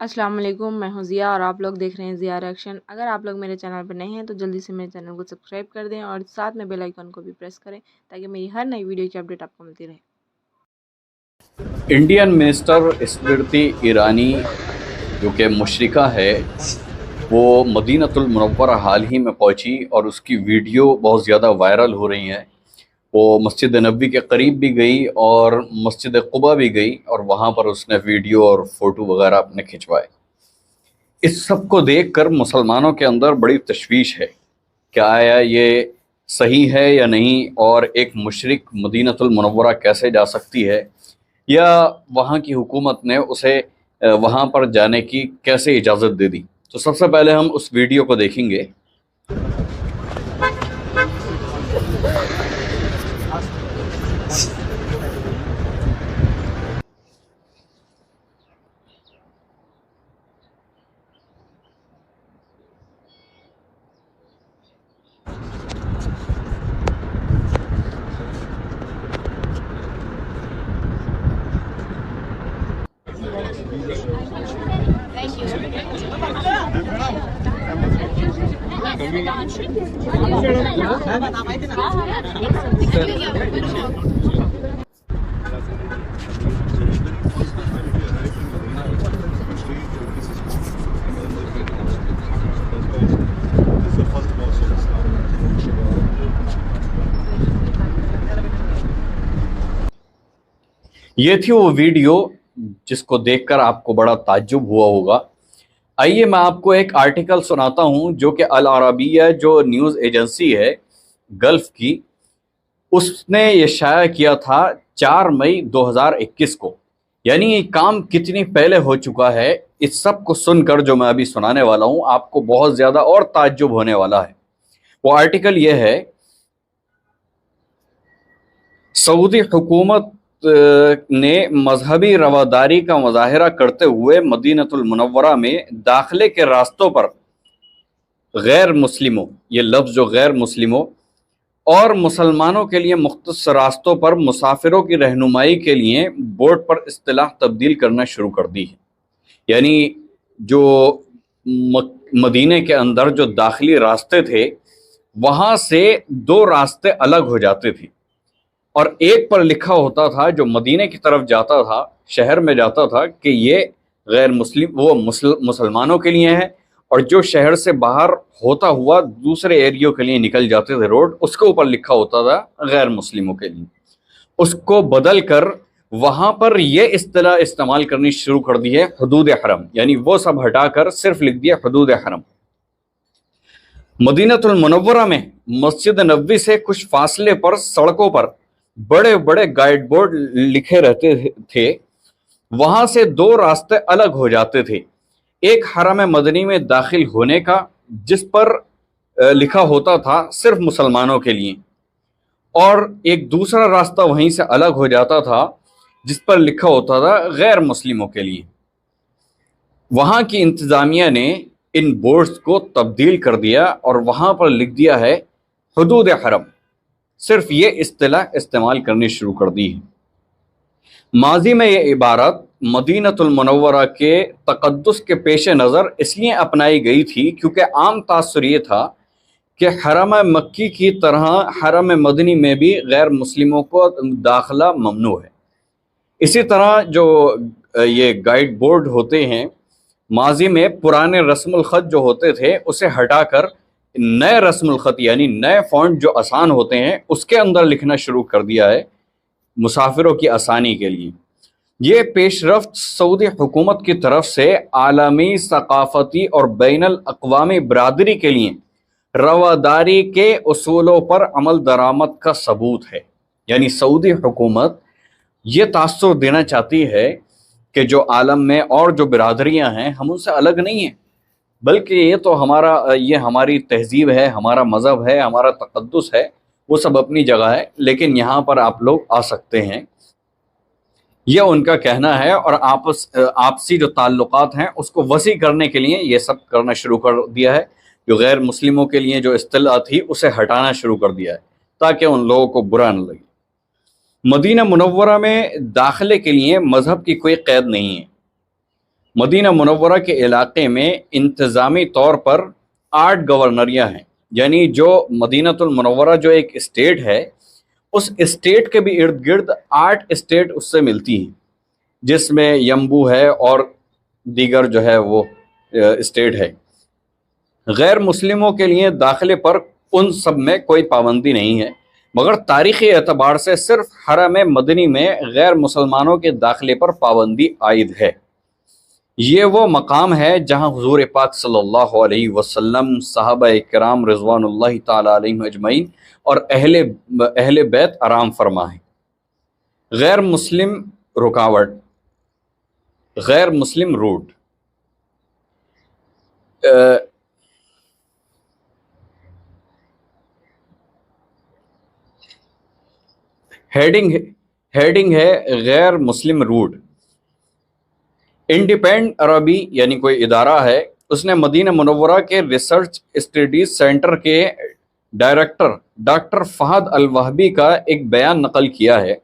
السلام علیکم، میں ہوں ضیاء اور آپ لوگ دیکھ رہے ہیں ضیاء ریئیکشن۔ اگر آپ لوگ میرے چینل پر نئے ہیں تو جلدی سے میرے چینل کو سبسکرائب کر دیں اور ساتھ میں بیل آئیکن کو بھی پریس کریں تاکہ میری ہر نئی ویڈیو کی اپڈیٹ آپ کو ملتی رہے۔ انڈین منسٹر اسمرتی ایرانی جو کہ مشرکہ ہے، وہ مدینۃ المنورہ حال ہی میں پہنچی اور اس کی ویڈیو بہت زیادہ وائرل ہو رہی ہیں۔ وہ مسجد نبوی کے قریب بھی گئی اور مسجد قباء بھی گئی اور وہاں پر اس نے ویڈیو اور فوٹو وغیرہ اپنے کھنچوائے۔ اس سب کو دیکھ کر مسلمانوں کے اندر بڑی تشویش ہے کہ آیا یہ صحیح ہے یا نہیں، اور ایک مشرک مدینۃ المنورہ کیسے جا سکتی ہے، یا وہاں کی حکومت نے اسے وہاں پر جانے کی کیسے اجازت دے دی۔ تو سب سے پہلے ہم اس ویڈیو کو دیکھیں گے۔ یہ تھی وہ ویڈیو جس کو دیکھ کر آپ کو بڑا تعجب ہوا ہوگا۔ آئیے میں آپ کو ایک آرٹیکل سناتا ہوں جو کہ العربیہ جو نیوز ایجنسی ہے گلف کی، اس نے یہ شائع کیا تھا 4 مئی 2021 کو۔ یعنی یہ کام کتنی پہلے ہو چکا ہے، اس سب کو سن کر جو میں ابھی سنانے والا ہوں آپ کو بہت زیادہ اور تعجب ہونے والا ہے۔ وہ آرٹیکل یہ ہے: سعودی حکومت نے مذہبی رواداری کا مظاہرہ کرتے ہوئے مدینۃ المنورہ میں داخلے کے راستوں پر غیر مسلموں، یہ لفظ جو غیر مسلموں اور مسلمانوں کے لیے مختص راستوں پر مسافروں کی رہنمائی کے لیے بورڈ پر اصطلاح تبدیل کرنا شروع کر دی ہے۔ یعنی جو مدینے کے اندر جو داخلی راستے تھے وہاں سے 2 راستے الگ ہو جاتے تھے، اور ایک پر لکھا ہوتا تھا جو مدینے کی طرف جاتا تھا، شہر میں جاتا تھا، کہ یہ غیر مسلم وہ مسلمانوں کے لیے ہے، اور جو شہر سے باہر ہوتا ہوا دوسرے ایریوں کے لیے نکل جاتے تھے روڈ، اس کے اوپر لکھا ہوتا تھا غیر مسلموں کے لیے۔ اس کو بدل کر وہاں پر یہ اصطلاح استعمال کرنی شروع کر دی ہے حدود حرم، یعنی وہ سب ہٹا کر صرف لکھ دیا حدود حرم۔ مدینۃ المنورہ میں مسجد نبوی سے کچھ فاصلے پر سڑکوں پر بڑے بڑے گائیڈ بورڈ لکھے رہتے تھے، وہاں سے 2 راستے الگ ہو جاتے تھے، ایک حرم مدنی میں داخل ہونے کا جس پر لکھا ہوتا تھا صرف مسلمانوں کے لیے، اور ایک دوسرا راستہ وہیں سے الگ ہو جاتا تھا جس پر لکھا ہوتا تھا غیر مسلموں کے لیے۔ وہاں کی انتظامیہ نے ان بورڈز کو تبدیل کر دیا اور وہاں پر لکھ دیا ہے حدود حرم، صرف یہ اصطلاح استعمال کرنی شروع کر دی ہے۔ ماضی میں یہ عبارت مدینۃ المنورہ کے تقدس کے پیش نظر اس لیے اپنائی گئی تھی کیونکہ عام تاثر یہ تھا کہ حرم مکی کی طرح حرم مدنی میں بھی غیر مسلموں کو داخلہ ممنوع ہے۔ اسی طرح جو یہ گائیڈ بورڈ ہوتے ہیں، ماضی میں پرانے رسم الخط جو ہوتے تھے اسے ہٹا کر نئے رسم الخط یعنی نئے فونٹ جو آسان ہوتے ہیں اس کے اندر لکھنا شروع کر دیا ہے مسافروں کی آسانی کے لیے۔ یہ پیش رفت سعودی حکومت کی طرف سے عالمی ثقافتی اور بین الاقوامی برادری کے لیے رواداری کے اصولوں پر عمل درآمد کا ثبوت ہے۔ یعنی سعودی حکومت یہ تاثر دینا چاہتی ہے کہ جو عالم میں اور جو برادریاں ہیں ہم ان سے الگ نہیں ہیں، بلکہ یہ تو ہماری تہذیب ہے، ہمارا مذہب ہے، ہمارا تقدس ہے، وہ سب اپنی جگہ ہے، لیکن یہاں پر آپ لوگ آ سکتے ہیں، یہ ان کا کہنا ہے۔ اور آپسی جو تعلقات ہیں اس کو وسیع کرنے کے لیے یہ سب کرنا شروع کر دیا ہے، جو غیر مسلموں کے لیے جو اصطلاح تھی اسے ہٹانا شروع کر دیا ہے تاکہ ان لوگوں کو برا نہ لگے۔ مدینہ منورہ میں داخلے کے لیے مذہب کی کوئی قید نہیں ہے، مدینہ منورہ کے علاقے میں انتظامی طور پر 8 گورنریاں ہیں، یعنی جو مدینہ المنورہ جو ایک اسٹیٹ ہے، اس اسٹیٹ کے بھی ارد گرد 8 اسٹیٹ اس سے ملتی ہیں، جس میں یمبو ہے اور دیگر جو ہے وہ اسٹیٹ ہے۔ غیر مسلموں کے لیے داخلے پر ان سب میں کوئی پابندی نہیں ہے، مگر تاریخی اعتبار سے صرف حرم مدنی میں غیر مسلمانوں کے داخلے پر پابندی عائد ہے۔ یہ وہ مقام ہے جہاں حضور پاک صلی اللہ علیہ وسلم، صحابہ کرام رضوان اللہ تعالی علیہم اجمعین اور اہل بیت آرام فرما ہیں۔ غیر مسلم رکاوٹ، غیر مسلم روٹ۔ ہیڈنگ ہے غیر مسلم روٹ۔ انڈیپینڈنٹ عربی یعنی کوئی ادارہ ہے، اس نے مدینہ منورہ کے ریسرچ اسٹڈیز سینٹر کے ڈائریکٹر ڈاکٹر فہد الوہبی کا ایک بیان نقل کیا ہے،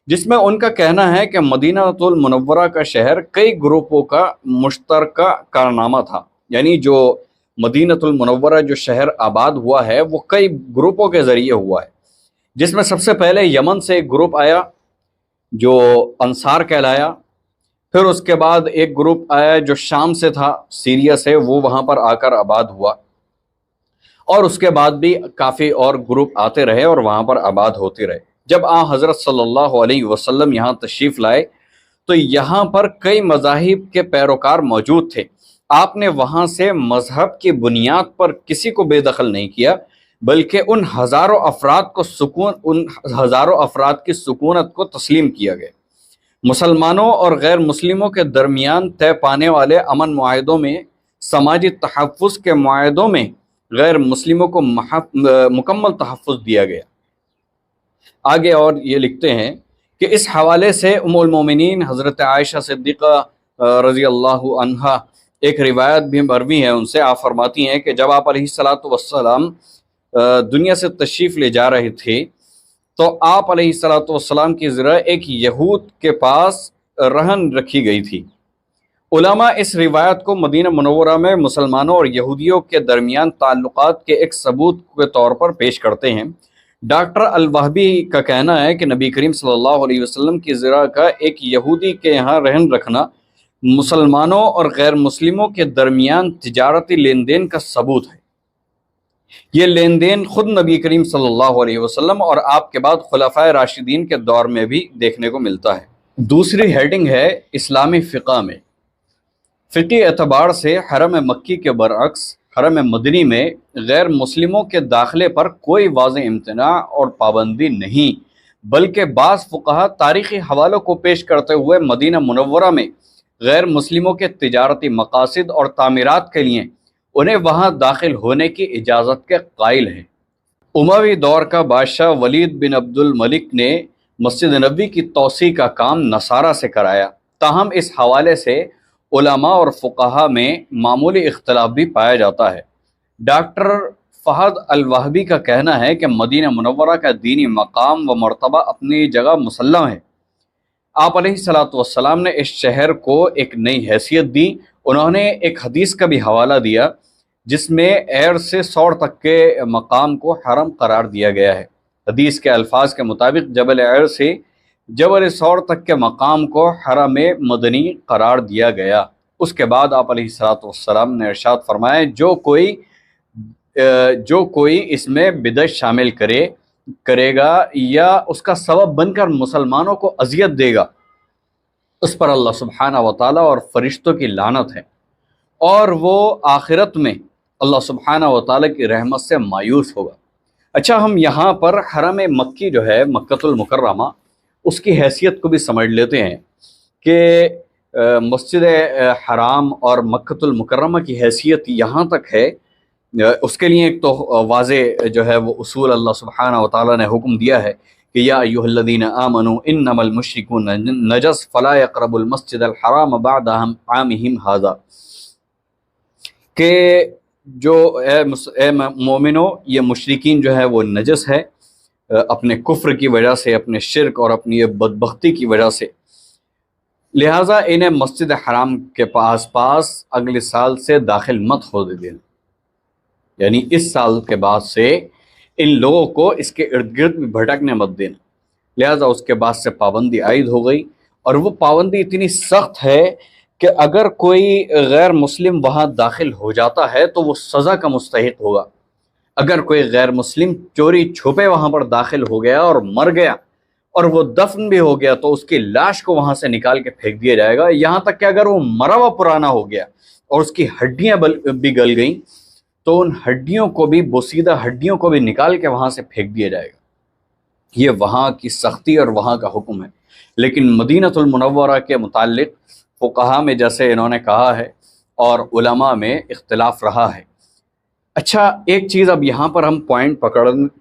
جس میں ان کا کہنا ہے کہ مدینہ المنورہ کا شہر کئی گروپوں کا مشترکہ کارنامہ تھا، یعنی جو مدینہ المنورہ جو شہر آباد ہوا ہے وہ کئی گروپوں کے ذریعے ہوا ہے، جس میں سب سے پہلے یمن سے ایک گروپ آیا جو انصار کہلایا، پھر اس کے بعد ایک گروپ آیا جو شام سے تھا، سیریا سے، وہ وہاں پر آ کر آباد ہوا، اور اس کے بعد بھی کافی اور گروپ آتے رہے اور وہاں پر آباد ہوتے رہے۔ جب حضرت صلی اللہ علیہ وسلم یہاں تشریف لائے تو یہاں پر کئی مذاہب کے پیروکار موجود تھے۔ آپ نے وہاں سے مذہب کی بنیاد پر کسی کو بے دخل نہیں کیا، بلکہ ان ہزاروں افراد کی سکونت کو تسلیم کیا گیا۔ مسلمانوں اور غیر مسلموں کے درمیان طے پانے والے امن معاہدوں میں، سماجی تحفظ کے معاہدوں میں غیر مسلموں کو مکمل تحفظ دیا گیا۔ آگے اور یہ لکھتے ہیں کہ اس حوالے سے ام المومنین حضرت عائشہ صدیقہ رضی اللہ عنہا ایک روایت بھی مروی ہے، ان سے آپ فرماتی ہیں کہ جب آپ علیہ الصلوۃ والسلام دنیا سے تشریف لے جا رہے تھے تو آپ علیہ الصلوۃ والسلام کی ذرا ایک یہود کے پاس رہن رکھی گئی تھی۔ علماء اس روایت کو مدینہ منورہ میں مسلمانوں اور یہودیوں کے درمیان تعلقات کے ایک ثبوت کے طور پر پیش کرتے ہیں۔ ڈاکٹر الوہبی کا کہنا ہے کہ نبی کریم صلی اللہ علیہ وسلم کی ذرا کا ایک یہودی کے یہاں رہن رکھنا مسلمانوں اور غیر مسلموں کے درمیان تجارتی لین دین کا ثبوت ہے۔ یہ لین دین خود نبی کریم صلی اللہ علیہ وسلم اور آپ کے بعد خلفائے راشدین کے دور میں بھی دیکھنے کو ملتا ہے۔ دوسری ہیڈنگ ہے اسلامی فقہ میں۔ فقی اعتبار سے حرم مکی کے برعکس حرم مدنی میں غیر مسلموں کے داخلے پر کوئی واضح امتناع اور پابندی نہیں، بلکہ بعض فقہا تاریخی حوالوں کو پیش کرتے ہوئے مدینہ منورہ میں غیر مسلموں کے تجارتی مقاصد اور تعمیرات کے لیے انہیں وہاں داخل ہونے کی اجازت کے قائل ہیں۔ اموی دور کا بادشاہ ولید بن عبد الملک نے مسجد نبوی کی توسیع کا کام نصارہ سے کرایا، تاہم اس حوالے سے علماء اور فقہا میں معمولی اختلاف بھی پایا جاتا ہے۔ ڈاکٹر فہد الوہبی کا کہنا ہے کہ مدینہ منورہ کا دینی مقام و مرتبہ اپنی جگہ مسلم ہے۔ آپ علیہ الصلوۃ والسلام نے اس شہر کو ایک نئی حیثیت دی۔ انہوں نے ایک حدیث کا بھی حوالہ دیا جس میں عیر سے سوڑ تک کے مقام کو حرم قرار دیا گیا ہے۔ حدیث کے الفاظ کے مطابق جبل عیر سے جبل سوڑ تک کے مقام کو حرم مدنی قرار دیا گیا۔ اس کے بعد آپ علیہ الصلوۃ والسلام نے ارشاد فرمایا جو کوئی اس میں بدعت شامل کرے گا یا اس کا سبب بن کر مسلمانوں کو اذیت دے گا، اس پر اللہ سبحانہ و تعالیٰ اور فرشتوں کی لعنت ہے، اور وہ آخرت میں اللہ سبحانہ و تعالیٰ کی رحمت سے مایوس ہوگا۔ اچھا، ہم یہاں پر حرم مکی جو ہے مکۃ المکرمہ، اس کی حیثیت کو بھی سمجھ لیتے ہیں کہ مسجد حرام اور مکۃ المکرمہ کی حیثیت یہاں تک ہے۔ اس کے لیے ایک تو واضح جو ہے وہ اصول اللہ سبحانہ و تعالیٰ نے حکم دیا ہے کہ یا ایھا الذین آمنوا انما المشرکون نجس فلا یقربوا المسجد الحرام بعد عامہم ھذا، کہ جو اے مومنو، یہ مشرکین جو ہے وہ نجس ہے اپنے کفر کی وجہ سے، اپنے شرک اور اپنی بدبختی کی وجہ سے، لہٰذا انہیں مسجد حرام کے پاس اگلے سال سے داخل مت ہونے دینا، یعنی اس سال کے بعد سے ان لوگوں کو اس کے ارد گرد بھی بھٹکنے مت دینا۔ لہٰذا اس کے بعد سے پابندی عائد ہو گئی، اور وہ پابندی اتنی سخت ہے کہ اگر کوئی غیر مسلم وہاں داخل ہو جاتا ہے تو وہ سزا کا مستحق ہوگا۔ اگر کوئی غیر مسلم چوری چھپے وہاں پر داخل ہو گیا اور مر گیا اور وہ دفن بھی ہو گیا تو اس کی لاش کو وہاں سے نکال کے پھینک دیا جائے گا، یہاں تک کہ اگر وہ مرا ہوا پرانا ہو گیا اور اس کی ہڈیاں بھی گل گئیں تو ان ہڈیوں کو بھی، بوسیدہ ہڈیوں کو بھی نکال کے وہاں سے پھینک دیا جائے گا۔ یہ وہاں کی سختی اور وہاں کا حکم ہے۔ لیکن مدینۃ المنورہ کے متعلق فقہاء میں جیسے انہوں نے کہا ہے اور علماء میں اختلاف رہا ہے۔ اچھا، ایک چیز اب یہاں پر ہم پوائنٹ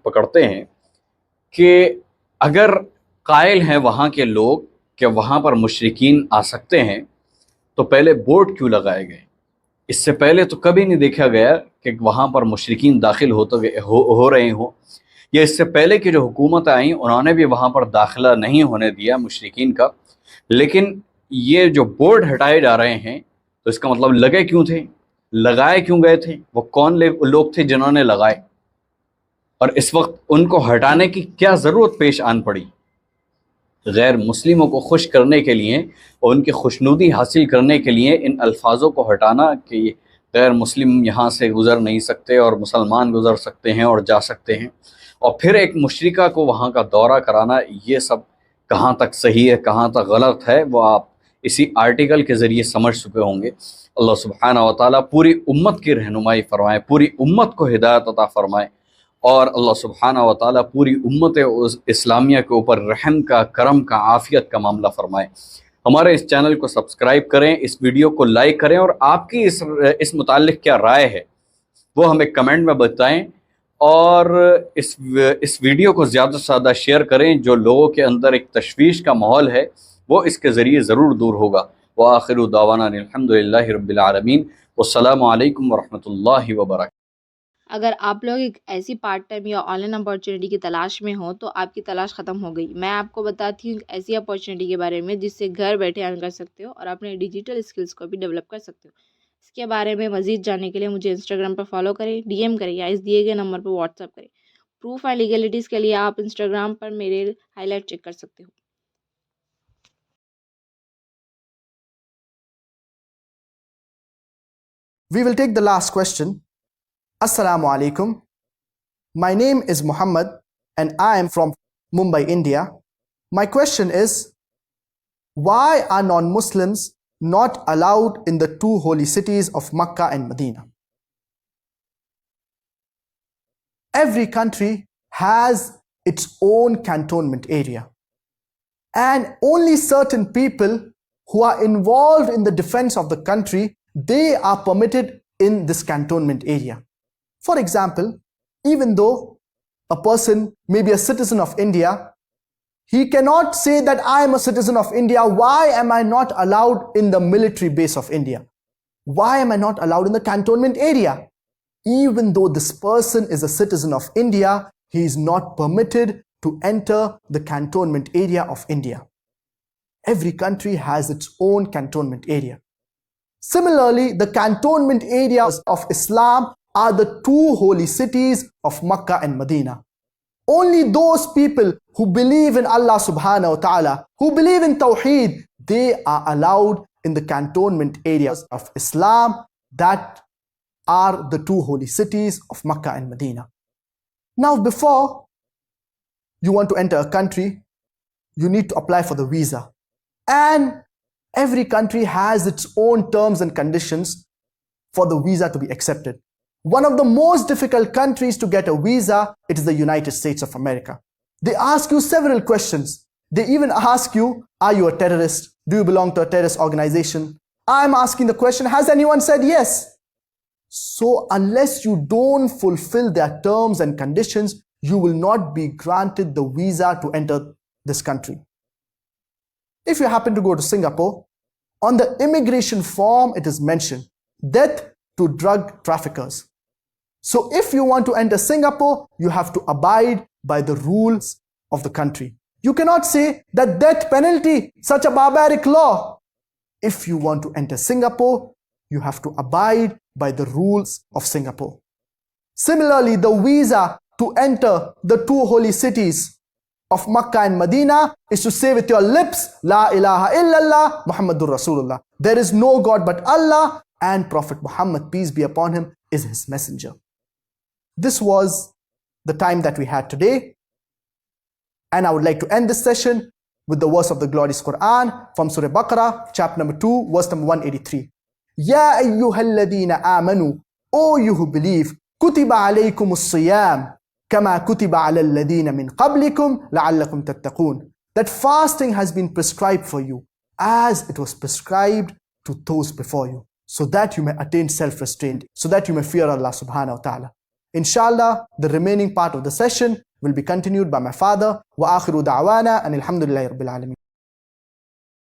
پکڑتے ہیں کہ اگر قائل ہیں وہاں کے لوگ کہ وہاں پر مشرکین آ سکتے ہیں تو پہلے بورڈ کیوں لگائے گئے؟ اس سے پہلے تو کبھی نہیں دیکھا گیا کہ وہاں پر مشرکین داخل ہو رہے ہوں، یا اس سے پہلے کی جو حکومتیں آئیں انہوں نے بھی وہاں پر داخلہ نہیں ہونے دیا مشرکین کا۔ لیکن یہ جو بورڈ ہٹائے جا رہے ہیں تو اس کا مطلب لگے کیوں تھے، لگائے کیوں گئے تھے، وہ کون لوگ تھے جنہوں نے لگائے، اور اس وقت ان کو ہٹانے کی کیا ضرورت پیش آن پڑی؟ غیر مسلموں کو خوش کرنے کے لیے اور ان کی خوشنودی حاصل کرنے کے لیے ان الفاظوں کو ہٹانا کہ غیر مسلم یہاں سے گزر نہیں سکتے اور مسلمان گزر سکتے ہیں اور جا سکتے ہیں، اور پھر ایک مشرکہ کو وہاں کا دورہ کرانا، یہ سب کہاں تک صحیح ہے کہاں تک غلط ہے وہ آپ اسی آرٹیکل کے ذریعے سمجھ چکے ہوں گے۔ اللہ سبحانہ و تعالیٰ پوری امت کی رہنمائی فرمائے، پوری امت کو ہدایت عطا فرمائے، اور اللہ سبحانہ و تعالیٰ پوری امت اسلامیہ کے اوپر رحم کا، کرم کا، عافیت کا معاملہ فرمائے۔ ہمارے اس چینل کو سبسکرائب کریں، اس ویڈیو کو لائک کریں، اور آپ کی اس متعلق کیا رائے ہے وہ ہمیں کمنٹ میں بتائیں، اور اس ویڈیو کو زیادہ سے زیادہ شیئر کریں۔ جو لوگوں کے اندر ایک تشویش کا ماحول ہے وہ اس کے ذریعے ضرور دور ہوگا۔ وآخر دعوانا الحمدللہ رب العالمین، والسلام علیکم ورحمۃ اللہ وبرکاتہ۔ اگر آپ لوگ ایک ایسی پارٹ ٹائم یا آن لائن اپارچونیٹی کی تلاش میں ہوں تو آپ کی تلاش ختم ہو گئی۔ میں آپ کو بتاتی ہوں ایک ایسی اپارچونیٹی کے بارے میں جس سے گھر بیٹھے ارن کر سکتے ہو اور اپنے ڈیجیٹل اسکلس کو بھی ڈیولپ کر سکتے ہو۔ اس کے بارے میں مزید جاننے کے لیے مجھے انسٹاگرام پر فالو کریں، ڈی ایم کریں، یا اس دیے گئے نمبر پر واٹس ایپ کریں۔ پروف اینڈ لیگلٹیز کے لیے آپ انسٹاگرام پر میرے ہائی لائٹ چیک کر سکتے ہو۔ We will take the last question. Assalamu alaikum. My name is Muhammad and I am from Mumbai, India. My question is, why are non-Muslims not allowed in the two holy cities of Makkah and Medina? Every country has its own cantonment area, and only certain people who are involved in the defense of the country, they are permitted in this cantonment area. For example, even though a person may be a citizen of India, he cannot say that I am a citizen of India. Why am I not allowed in the military base of India? Why am I not allowed in the cantonment area? Even though this person is a citizen of India, he is not permitted to enter the cantonment area of India. Every country has its own cantonment area. Similarly, the cantonment areas of Islam are the two holy cities of Makkah and Medina. Only those people who believe in Allah subhanahu wa ta'ala, who believe in Tawheed, they are allowed in the cantonment areas of Islam that are the two holy cities of Makkah and Medina. Now, before you want to enter a country, you need to apply for the visa. And every country has its own terms and conditions for the visa to be accepted. One of the most difficult countries to get a visa, it is the United States of America. They ask you several questions. They even ask you, are you a terrorist? Do you belong to a terrorist organization? I'm asking the question, has anyone said yes? So unless you don't fulfill their terms and conditions, you will not be granted the visa to enter this country. If you happen to go to Singapore, on the immigration form it is mentioned, death to drug traffickers. So if you want to enter Singapore, you have to abide by the rules of the country. You cannot say that death penalty, such a barbaric law. if you want to enter Singapore, you have to abide by the rules of Singapore. Similarly, the visa to enter the two holy cities of Makkah and Medina is to say with your lips, La ilaha illallah, Muhammadur Rasulullah. There is no God but Allah, and Prophet Muhammad, peace be upon him, is his messenger. This was the time that we had today. And I would like to end this session with the verse of the glorious Quran from Surah Baqarah, chapter number 2, verse number 183. Ya ayyuhalladhina amanu, O you who believe, kutiba alaykumus siyam, kama kutiba ala alladhina min qablikum la'allakum tattaqun. That fasting has been prescribed for you as it was prescribed to those before you, so that you may attain self-restraint, so that you may fear Allah subhanahu wa ta'ala. Inshallah, the remaining part of the session will be continued by my father. Wa akhiru da'wana and alhamdulillahi rabbil alamin.